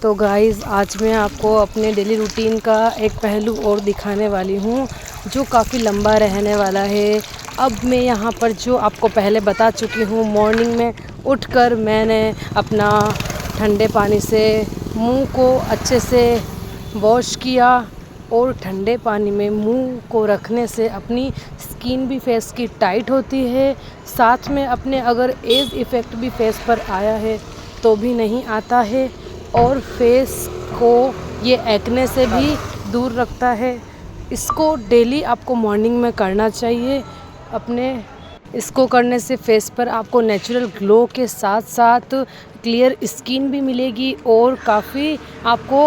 तो गाइज़ आज मैं आपको अपने डेली रूटीन का एक पहलू और दिखाने वाली हूँ जो काफ़ी लंबा रहने वाला है। अब मैं यहाँ पर जो आपको पहले बता चुकी हूँ, मॉर्निंग में उठकर मैंने अपना ठंडे पानी से मुंह को अच्छे से वॉश किया और ठंडे पानी में मुंह को रखने से अपनी स्किन भी फेस की टाइट होती है। साथ में अपने अगर एज इफ़ेक्ट भी फेस पर आया है तो भी नहीं आता है और फेस को ये एक्ने से भी दूर रखता है। इसको डेली आपको मॉर्निंग में करना चाहिए। इसको करने से फेस पर आपको नेचुरल ग्लो के साथ साथ क्लियर स्किन भी मिलेगी और काफ़ी आपको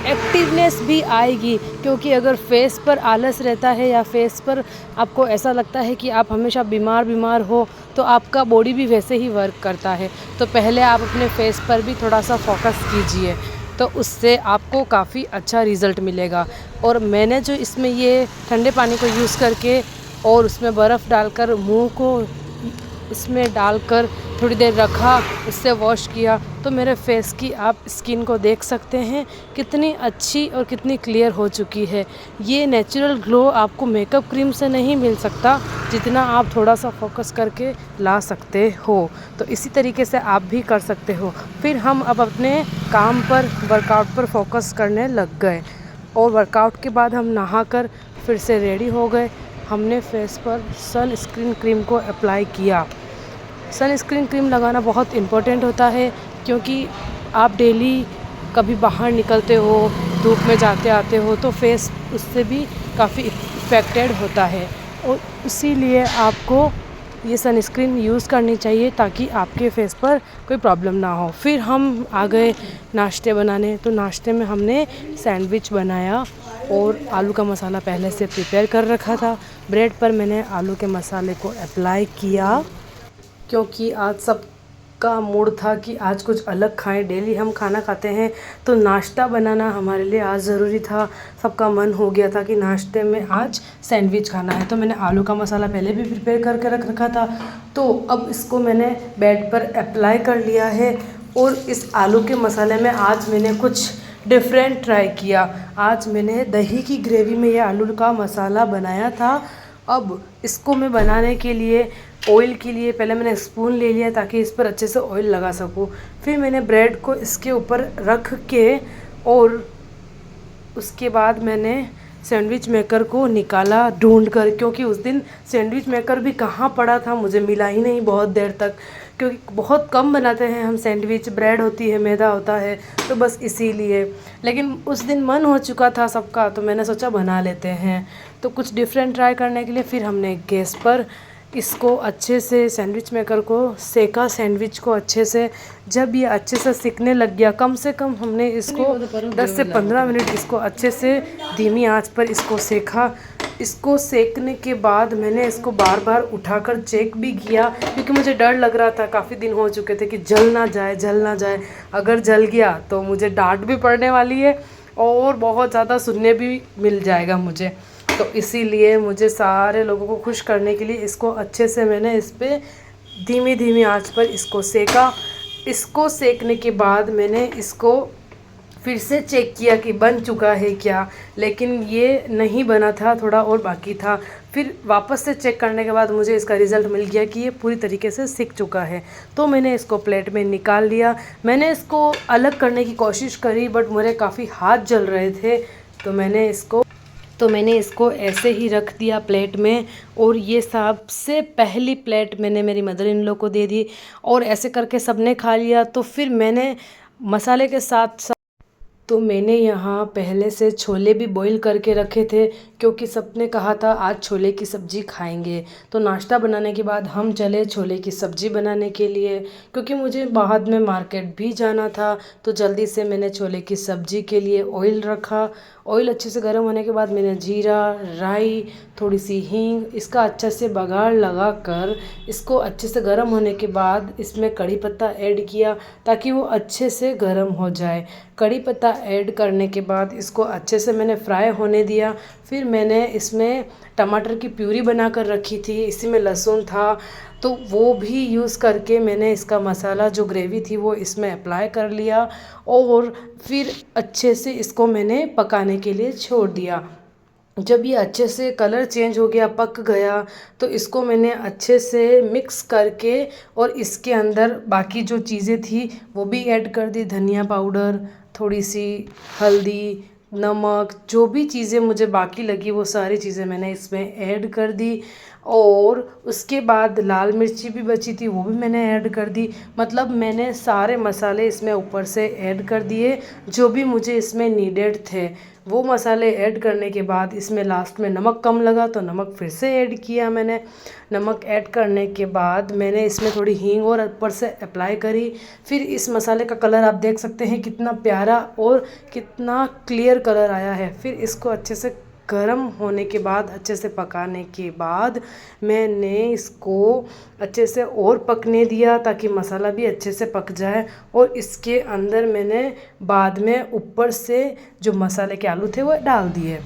एक्टिवनेस भी आएगी। क्योंकि अगर फेस पर आलस रहता है या फेस पर आपको ऐसा लगता है कि आप हमेशा बीमार हो तो आपका बॉडी भी वैसे ही वर्क करता है। तो पहले आप अपने फेस पर भी थोड़ा सा फोकस कीजिए, तो उससे आपको काफ़ी अच्छा रिज़ल्ट मिलेगा। और मैंने जो इसमें ये ठंडे पानी को यूज़ करके और उसमें बर्फ़ डालकर मुंह को इसमें डालकर थोड़ी देर रखा, उससे वॉश किया, तो मेरे फेस की आप स्किन को देख सकते हैं कितनी अच्छी और कितनी क्लियर हो चुकी है। ये नेचुरल ग्लो आपको मेकअप क्रीम से नहीं मिल सकता जितना आप थोड़ा सा फोकस करके ला सकते हो। तो इसी तरीके से आप भी कर सकते हो। फिर हम अब अपने काम पर, वर्कआउट पर फोकस करने लग गए और वर्कआउट के बाद हम नहाकर फिर से रेडी हो गए। हमने फेस पर सनस्क्रीन क्रीम को अप्लाई किया। सनस्क्रीन क्रीम लगाना बहुत इम्पोर्टेंट होता है क्योंकि आप डेली कभी बाहर निकलते हो, धूप में जाते आते हो तो फेस उससे भी काफ़ी इफ़ेक्टेड होता है और इसीलिए आपको ये सनस्क्रीन यूज़ करनी चाहिए ताकि आपके फेस पर कोई प्रॉब्लम ना हो। फिर हम आ गए नाश्ते बनाने। तो नाश्ते में हमने सैंडविच बनाया और आलू का मसाला पहले से प्रिपेयर कर रखा था। ब्रेड पर मैंने आलू के मसाले को अप्लाई किया क्योंकि आज सबका मूड था कि आज कुछ अलग खाएं। डेली हम खाना खाते हैं तो नाश्ता बनाना हमारे लिए आज ज़रूरी था। सबका मन हो गया था कि नाश्ते में आज सैंडविच खाना है। तो मैंने आलू का मसाला पहले भी प्रिपेयर करके रख रखा था, तो अब इसको मैंने ब्रेड पर अप्लाई कर लिया है। और इस आलू के मसाले में आज मैंने कुछ डिफरेंट ट्राई किया। आज मैंने दही की ग्रेवी में ये आलू का मसाला बनाया था। अब इसको मैं बनाने के लिए ऑयल के लिए पहले मैंने स्पून ले लिया ताकि इस पर अच्छे से ऑयल लगा सकूं। फिर मैंने ब्रेड को इसके ऊपर रख के और उसके बाद मैंने सैंडविच मेकर को निकाला ढूंढ कर, क्योंकि उस दिन सैंडविच मेकर भी कहाँ पड़ा था, मुझे मिला ही नहीं बहुत देर तक, क्योंकि बहुत कम बनाते हैं हम सैंडविच। ब्रेड होती है, मैदा होता है, तो बस इसीलिए। लेकिन उस दिन मन हो चुका था सबका तो मैंने सोचा बना लेते हैं। तो कुछ डिफरेंट ट्राई करने के लिए फिर हमने गैस पर इसको अच्छे से सैंडविच मेकर को सेका, सैंडविच को अच्छे से। जब ये अच्छे से सिकने लग गया, कम से कम हमने इसको 10 से 15 मिनट इसको अच्छे से धीमी आंच पर इसको सेका। इसको सेकने के बाद मैंने इसको बार बार उठाकर चेक भी किया क्योंकि मुझे डर लग रहा था, काफ़ी दिन हो चुके थे कि जल ना जाए। अगर जल गया तो मुझे डांट भी पड़ने वाली है और बहुत ज़्यादा सुनने भी मिल जाएगा मुझे। तो इसीलिए मुझे सारे लोगों को खुश करने के लिए इसको अच्छे से मैंने इस पर धीमी आंच पर इसको सेका। इसको सेकने के बाद मैंने इसको फिर से चेक किया कि बन चुका है क्या, लेकिन ये नहीं बना था, थोड़ा और बाकी था। फिर वापस से चेक करने के बाद मुझे इसका रिज़ल्ट मिल गया कि ये पूरी तरीके से सिक चुका है। तो मैंने इसको प्लेट में निकाल लिया। मैंने इसको अलग करने की कोशिश करी बट मेरे काफ़ी हाथ जल रहे थे, तो मैंने इसको ऐसे ही रख दिया प्लेट में। और ये सबसे पहली प्लेट मैंने मेरी मदर इन लॉ को दे दी और ऐसे करके सबने खा लिया। तो फिर मैंने मसाले के साथ मैंने यहाँ पहले से छोले भी बॉईल करके रखे थे क्योंकि सबने कहा था आज छोले की सब्ज़ी खाएंगे। तो नाश्ता बनाने के बाद हम चले छोले की सब्ज़ी बनाने के लिए क्योंकि मुझे बाद में मार्केट भी जाना था। तो जल्दी से मैंने छोले की सब्ज़ी के लिए ऑयल रखा। ऑयल अच्छे से गर्म होने के बाद मैंने जीरा, राई, थोड़ी सी हींग, इसका अच्छे से बघार लगा कर इसको अच्छे से गर्म होने के बाद इसमें कड़ी पत्ता ऐड किया ताकि वो अच्छे से गर्म हो जाए। कड़ी पत्ता ऐड करने के बाद इसको अच्छे से मैंने फ्राई होने दिया। फिर मैंने इसमें टमाटर की प्यूरी बना कर रखी थी, इसी में लहसुन था तो वो भी यूज़ करके मैंने इसका मसाला जो ग्रेवी थी वो इसमें अप्लाई कर लिया और फिर अच्छे से इसको मैंने पकाने के लिए छोड़ दिया। जब ये अच्छे से कलर चेंज हो गया, पक गया, तो इसको मैंने अच्छे से मिक्स करके और इसके अंदर बाकी जो चीज़ें थी वो भी ऐड कर दी। धनिया पाउडर, थोड़ी सी हल्दी, नमक, जो भी चीज़ें मुझे बाकी लगी वो सारी चीज़ें मैंने इसमें ऐड कर दी। और उसके बाद लाल मिर्ची भी बची थी वो भी मैंने ऐड कर दी। मतलब मैंने सारे मसाले इसमें ऊपर से ऐड कर दिए जो भी मुझे इसमें नीडेड थे। वो मसाले ऐड करने के बाद इसमें लास्ट में नमक कम लगा तो नमक फिर से ऐड किया मैंने। नमक ऐड करने के बाद मैंने इसमें थोड़ी हींग और ऊपर से अप्लाई करी। फिर इस मसाले का कलर आप देख सकते हैं कितना प्यारा और कितना क्लियर कलर आया है। फिर इसको अच्छे से गर्म होने के बाद, अच्छे से पकाने के बाद मैंने इसको अच्छे से और पकने दिया ताकि मसाला भी अच्छे से पक जाए। और इसके अंदर मैंने बाद में ऊपर से जो मसाले के आलू थे वो डाल दिए।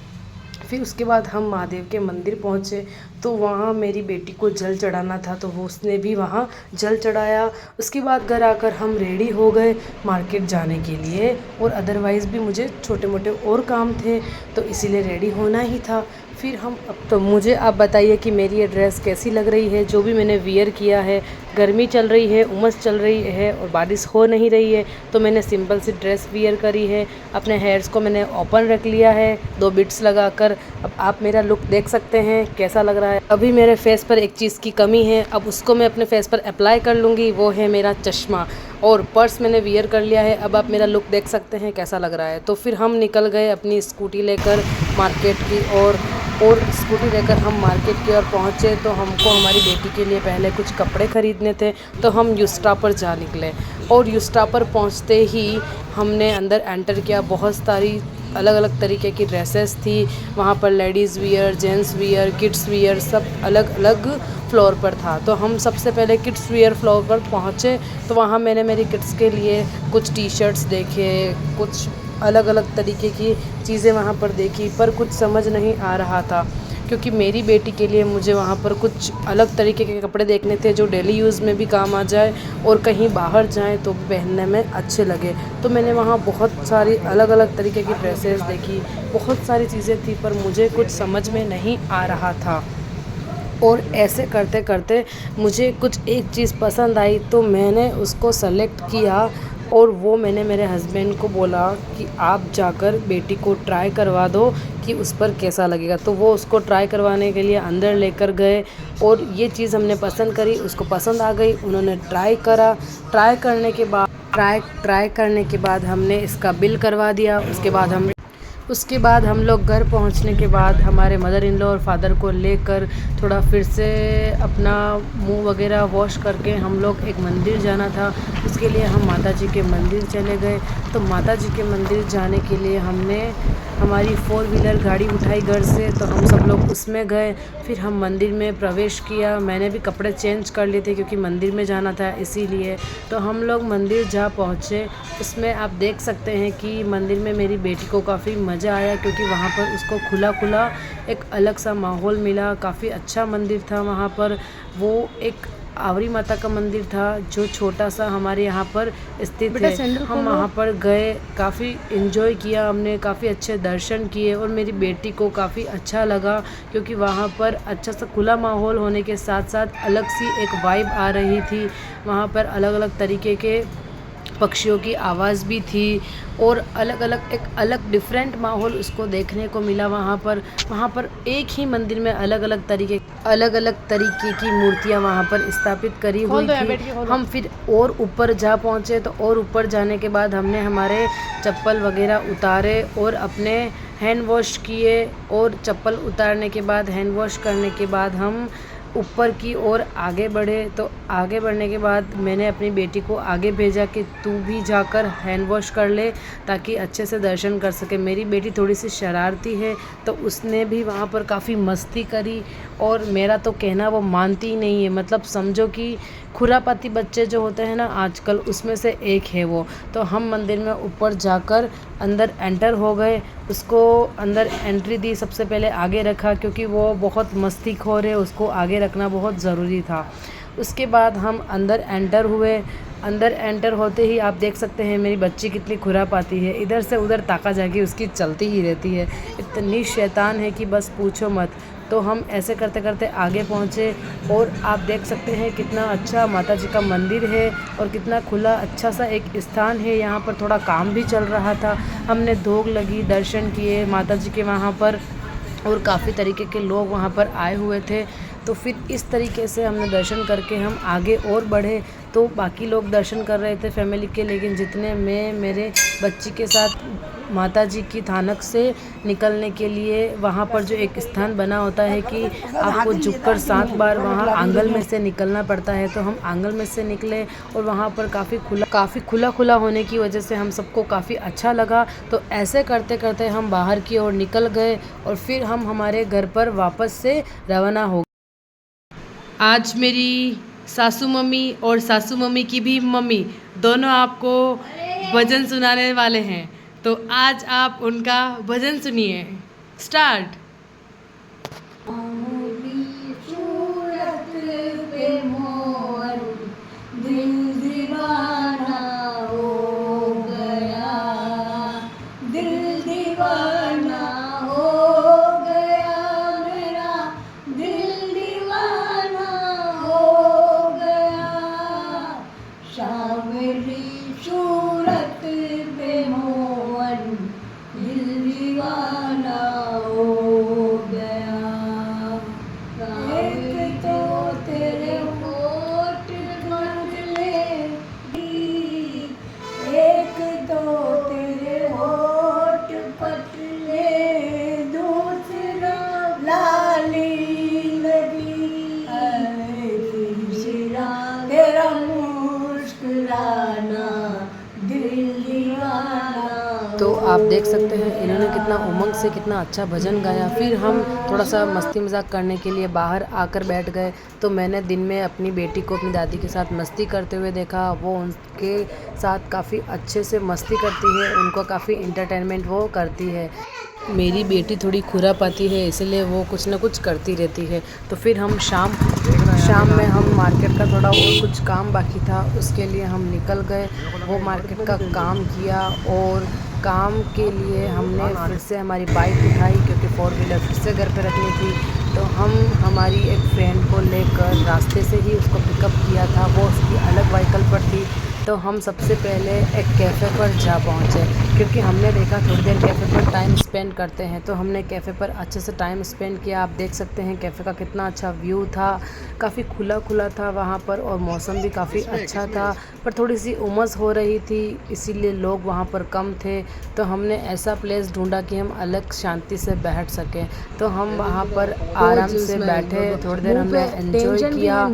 फिर उसके बाद हम महादेव के मंदिर पहुँचे तो वहाँ मेरी बेटी को जल चढ़ाना था तो वो उसने भी वहाँ जल चढ़ाया। उसके बाद घर आकर हम रेडी हो गए मार्केट जाने के लिए और अदरवाइज़ भी मुझे छोटे मोटे और काम थे तो इसीलिए रेडी होना ही था। फिर हम अब तो मुझे आप बताइए कि मेरी ये ड्रेस कैसी लग रही है। जो भी मैंने वियर किया है, गर्मी चल रही है, उमस चल रही है और बारिश हो नहीं रही है तो मैंने सिंपल सी ड्रेस वियर करी है। अपने हेयर्स को मैंने ओपन रख लिया है 2 बिट्स लगाकर। अब आप मेरा लुक देख सकते हैं कैसा लग रहा है। अभी मेरे फेस पर एक चीज़ की कमी है, अब उसको मैं अपने फेस पर अप्लाई कर लूँगी, वो है मेरा चश्मा। और पर्स मैंने वियर कर लिया है। अब आप मेरा लुक देख सकते हैं कैसा लग रहा है। तो फिर हम निकल गए अपनी स्कूटी लेकर मार्केट की और स्कूटी लेकर हम मार्केट की ओर पहुँचे। तो हमको हमारी बेटी के लिए पहले कुछ कपड़े ख़रीदने थे तो हम युस्टा पर जा निकले। और युस्टा पर पहुँचते ही हमने अंदर एंटर किया। बहुत सारी अलग अलग तरीके की ड्रेसेस थी वहाँ पर, ladies wear, gents wear, kids wear, सब अलग अलग फ्लोर पर था। तो हम सबसे पहले किड्स वियर फ्लोर पर पहुँचे तो वहाँ मैंने मेरी किड्स के लिए कुछ टी शर्ट्स देखे, कुछ अलग अलग तरीके की चीज़ें वहाँ पर देखी, पर कुछ समझ नहीं आ रहा था क्योंकि मेरी बेटी के लिए मुझे वहाँ पर कुछ अलग तरीके के कपड़े देखने थे जो डेली यूज़ में भी काम आ जाए और कहीं बाहर जाएं तो पहनने में अच्छे लगे। तो मैंने वहाँ बहुत सारी अलग अलग तरीके की ड्रेसेस देखी, बहुत सारी चीज़ें थी पर मुझे कुछ समझ में नहीं आ रहा था। और ऐसे करते करते मुझे कुछ एक चीज़ पसंद आई तो मैंने उसको सेलेक्ट किया और वो मैंने मेरे हस्बैंड को बोला कि आप जाकर बेटी को ट्राई करवा दो कि उस पर कैसा लगेगा। तो वो उसको ट्राई करवाने के लिए अंदर लेकर गए और ये चीज़ हमने पसंद करी, उसको पसंद आ गई, उन्होंने ट्राई करा। ट्राई करने के बाद हमने इसका बिल करवा दिया। उसके बाद हम लोग घर पहुंचने के बाद हमारे मदर इन लॉ और फादर को लेकर थोड़ा फिर से अपना मुंह वगैरह वॉश करके हम लोग एक मंदिर जाना था। उसके लिए हम माता जी के मंदिर चले गए। तो माता जी के मंदिर जाने के लिए हमने हमारी 4 व्हीलर गाड़ी उठाई घर से, तो हम सब लोग उसमें गए। फिर हम मंदिर में प्रवेश किया। मैंने भी कपड़े चेंज कर लिए थे क्योंकि मंदिर में जाना था इसीलिए। तो हम लोग मंदिर जा पहुँचे। उसमें आप देख सकते हैं कि मंदिर में मेरी बेटी को काफ़ी मज़ा आया क्योंकि वहाँ पर उसको खुला एक अलग सा माहौल मिला। काफ़ी अच्छा मंदिर था वहाँ पर। वो एक आवरी माता का मंदिर था जो छोटा सा हमारे यहाँ पर स्थित है। हम वहाँ पर गए, काफ़ी एंजॉय किया हमने, काफ़ी अच्छे दर्शन किए और मेरी बेटी को काफ़ी अच्छा लगा क्योंकि वहाँ पर अच्छा सा खुला माहौल होने के साथ साथ अलग सी एक वाइब आ रही थी। वहाँ पर अलग अलग तरीके के पक्षियों की आवाज़ भी थी और एक अलग डिफरेंट माहौल उसको देखने को मिला। वहाँ पर एक ही मंदिर में अलग अलग तरीके की मूर्तियाँ वहाँ पर स्थापित करी हुई थी। हम फिर और ऊपर जा पहुँचे तो और ऊपर जाने के बाद हमने हमारे चप्पल वगैरह उतारे और अपने हैंड वॉश किए और चप्पल उतारने के बाद हैंड वॉश करने के बाद हम ऊपर की ओर आगे बढ़े। तो आगे बढ़ने के बाद मैंने अपनी बेटी को आगे भेजा कि तू भी जाकर हैंड वॉश कर ले ताकि अच्छे से दर्शन कर सके। मेरी बेटी थोड़ी सी शरारती है तो उसने भी वहाँ पर काफ़ी मस्ती करी और मेरा तो कहना वो मानती ही नहीं है। मतलब समझो कि खुरापाती बच्चे जो होते हैं ना आजकल, उसमें से एक है वो। तो हम मंदिर में ऊपर जाकर अंदर एंटर हो गए, उसको अंदर एंट्री दी, सबसे पहले आगे रखा क्योंकि वो बहुत मस्तीखोर है, उसको आगे रखना बहुत ज़रूरी था। उसके बाद हम अंदर एंटर हुए। अंदर एंटर होते ही आप देख सकते हैं मेरी बच्ची कितनी खुरापाती है, इधर से उधर ताका झाकी उसकी चलती ही रहती है, इतनी शैतान है कि बस पूछो मत। तो हम ऐसे करते करते आगे पहुँचे और आप देख सकते हैं कितना अच्छा माता जी का मंदिर है और कितना खुला अच्छा सा एक स्थान है। यहाँ पर थोड़ा काम भी चल रहा था, हमने धूप लगी, दर्शन किए माता जी के वहाँ पर, और काफ़ी तरीके के लोग वहाँ पर आए हुए थे। तो फिर इस तरीके से हमने दर्शन करके हम आगे और बढ़े। तो बाकी लोग दर्शन कर रहे थे फैमिली के, लेकिन जितने मैं मेरे बच्ची के साथ माता जी की थानक से निकलने के लिए, वहाँ पर जो एक स्थान बना होता है कि आपको झुककर 7 बार वहाँ आंगन में से निकलना पड़ता है, तो हम आंगन में से निकले और वहाँ पर काफ़ी खुला होने की वजह से हम सबको काफ़ी अच्छा लगा। तो ऐसे करते करते हम बाहर की ओर निकल गए और फिर हम हमारे घर पर वापस से रवाना हो गए। आज मेरी सासू मम्मी और सासू मम्मी की भी मम्मी दोनों आपको भजन सुनाने वाले हैं, तो आज आप उनका भजन सुनिए। स्टार्ट। तो आप देख सकते हैं इन्होंने कितना उमंग से कितना अच्छा भजन गाया। फिर हम थोड़ा सा मस्ती मजाक करने के लिए बाहर आकर बैठ गए। तो मैंने दिन में अपनी बेटी को अपनी दादी के साथ मस्ती करते हुए देखा, वो उनके साथ काफ़ी अच्छे से मस्ती करती है, उनको काफ़ी इंटरटेनमेंट वो करती है। मेरी बेटी थोड़ी खुरापाती है, इसलिए वो कुछ ना कुछ करती रहती है। तो फिर हम शाम में हम मार्केट का थोड़ा और कुछ काम बाकी था, उसके लिए हम निकल गए, वो मार्केट का काम किया। और काम के लिए हमने फिर से हमारी बाइक उठाई क्योंकि 4 व्हीलर फिर से घर पे रखनी थी। तो हम हमारी एक फ्रेंड को लेकर रास्ते से ही उसको पिकअप किया था, वो उसकी अलग व्हीकल पर थी। तो हम सबसे पहले एक कैफ़े पर जा पहुँचे क्योंकि हमने देखा थोड़ी देर कैफ़े पर टाइम स्पेंड करते हैं, तो हमने कैफ़े पर अच्छे से टाइम स्पेंड किया। आप देख सकते हैं कैफ़े का कितना अच्छा व्यू था, काफ़ी खुला था वहाँ पर और मौसम भी काफ़ी अच्छा था, पर थोड़ी सी उमस हो रही थी इसीलिए लोग वहाँ पर कम थे। तो हमने ऐसा प्लेस ढूंढा कि हम अलग शांति से बैठ सकें। तो हम वहाँ पर आराम से बैठे, थोड़ी देर हमने एंजॉय किया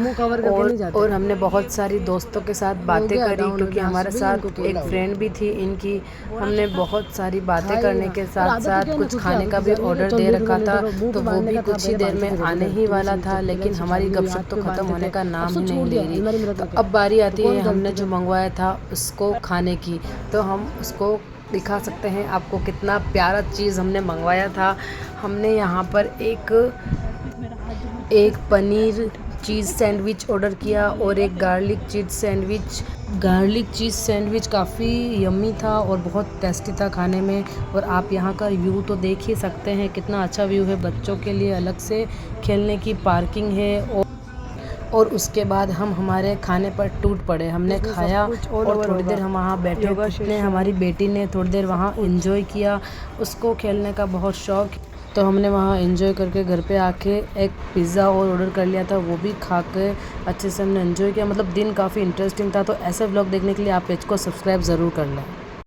और हमने बहुत सारी दोस्तों के साथ बातें करी क्योंकि हमारे साथ एक फ्रेंड भी थी इनकी। हमने बहुत सारी बातें करने के साथ साथ कुछ खाने का भी ऑर्डर दे रखा था, तो वो भी कुछ ही देर में आने ही वाला था, लेकिन हमारी गपशप तो ख़त्म होने का नाम ही नहीं ले रही। तो अब बारी आती है हमने जो मंगवाया था उसको खाने की, तो हम उसको दिखा सकते हैं आपको कितना प्यारा चीज़ हमने मंगवाया था। हमने यहाँ पर एक पनीर चीज़ सैंडविच ऑर्डर किया और एक गार्लिक चीज़ सैंडविच काफ़ी यम्मी था और बहुत टेस्टी था खाने में। और आप यहाँ का व्यू तो देख ही सकते हैं कितना अच्छा व्यू है, बच्चों के लिए अलग से खेलने की पार्किंग है। और उसके बाद हम हमारे खाने पर टूट पड़े, हमने खाया और थोड़ी देर हम वहाँ बैठे कितने हमारी बेटी ने थोड़ी देर वहाँ एंजॉय किया, उसको खेलने का बहुत शौक़, तो हमने वहाँ एंजॉय करके घर पे आके एक पिज़्ज़ा और ऑर्डर कर लिया था, वो भी खा के अच्छे से हमने एंजॉय किया। मतलब दिन काफ़ी इंटरेस्टिंग था। तो ऐसे व्लॉग देखने के लिए आप पेज को सब्सक्राइब ज़रूर कर लें।